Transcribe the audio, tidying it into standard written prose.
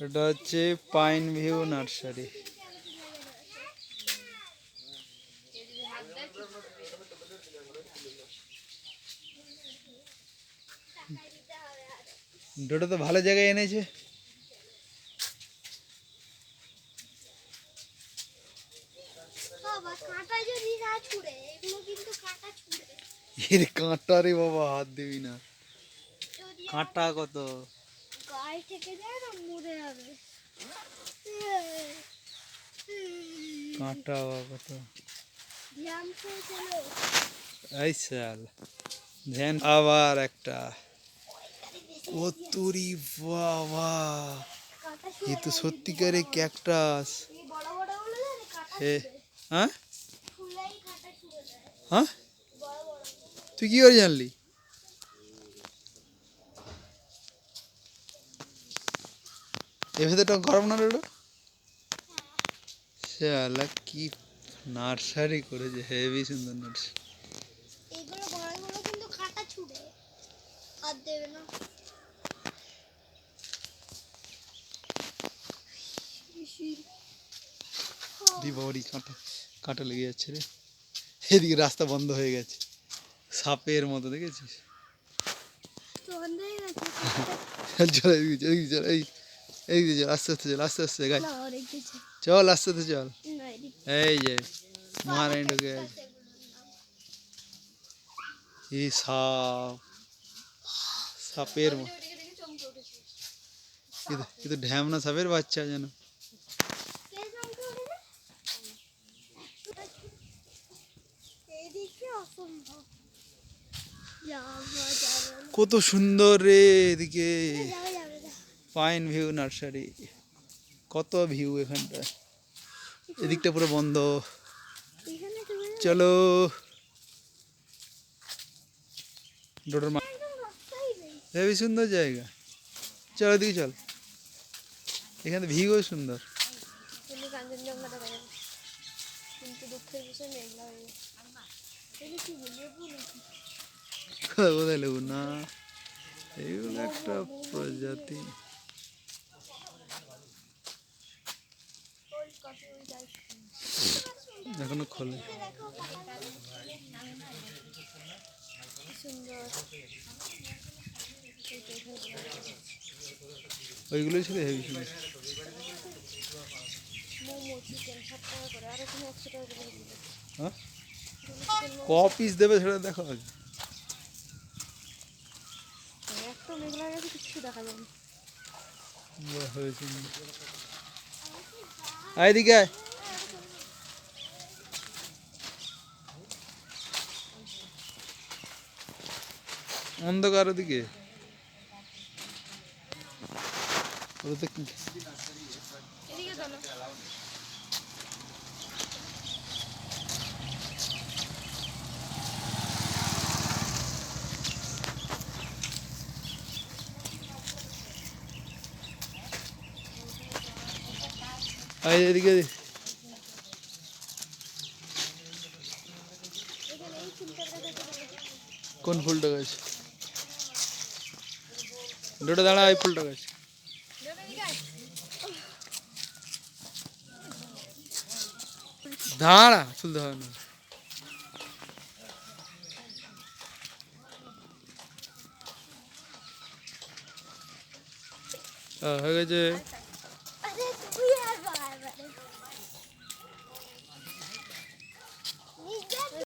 এটা হচ্ছে pine view nursery. Dodo তো ভালো জায়গায় এনেছে। এর কাঁটা রে বাবা, হাত দিবি না, কাঁটা কত গায়ে থেকে যায় না, মরে যাবে। কাঁটা কত। ধ্যান করে চলো। এই সাল ধ্যান আবার একটা কতুরি বাবা, এ তো সত্যিকারে ক্যাকটাস। বড় বড় গুলো জানে কাটা হে ছুঁড়ে, হ্যাঁ ফুলেই কাটা ছুঁড়ে দেয়। হ্যাঁ, বড় বড় তুই কি করে জানলি? এ ভেতরটা গরম না রে? শালা কি নার্সারি করেছে, হেভি সুন্দর নার্সারি। এইগুলো বড়গুলো কিন্তু কাটা ছুঁড়ে, হাত দেবে না। বাবারি কাঁটা, কাঁটা লেগে যাচ্ছে রে। এদিকে রাস্তা বন্ধ হয়ে গেছে, সাপের মতো দেখেছিস। তো বন্ধ হয়ে গেছে। চল এদিকে চল, এদিকে চল, এইদিকে চল, আস্তে আস্তে চল, আস্তে আস্তে গাই না অনেক কিছু চল, আস্তে আস্তে চল। না, এদিকে এই যে মহারানী ঢুকে গেছে। এই সাপ, সাপের কিন্তু ঢ্যামনা সাপের বাচ্চা যেন। এইদিকে অসম্ভব যাওয়া যাবে না। কত সুন্দর রে এদিকে, যাওয়া যাবে না। Pine view nursery. কত ভিউ এখানটা, এদিকটা পুরো বন্ধ। এখানে তুমি চলো ডোডোর মা, একদম রাস্তাই নেই। হেবি সুন্দর জায়গা। চল এদিকে চল, এখানে ভিউও সুন্দর। কিন্তু কাঞ্চনজঙ্ঘা দেখা যাবে, কিন্তু দুঃখের বিষয় মেঘলা হয়ে গেছে। এটা কি বলি কোথায় লেবু না, এইগুলো একটা প্রজাতি। এখনো খোলে, সুন্দর। ওইগুলোই ছিল হেভি সুন্দর। মোমো চিকেন 7 টাকা করে, আর এখানে 100 টাকা করে দিল। হ্যাঁ, চিকেন ক মোমো পিস দেবে সেটা দেখো আগে। একটা মেঘলা গেছে, কিছু দেখা যায় না। বাহ, হেবি সুন্দর। আয় এদিকে আয়। অন্ধকার ওদিকে, ওটাতে কি এদিকে চলো। আয় এদিকে। এখানে এই ফুলটার কাছে কোন ফুলটা গাছ? ডোডো দাঁড়া, এই ফুলটা গাছ দাঁড়া, ফুল ধর না। হয়ে গেছে।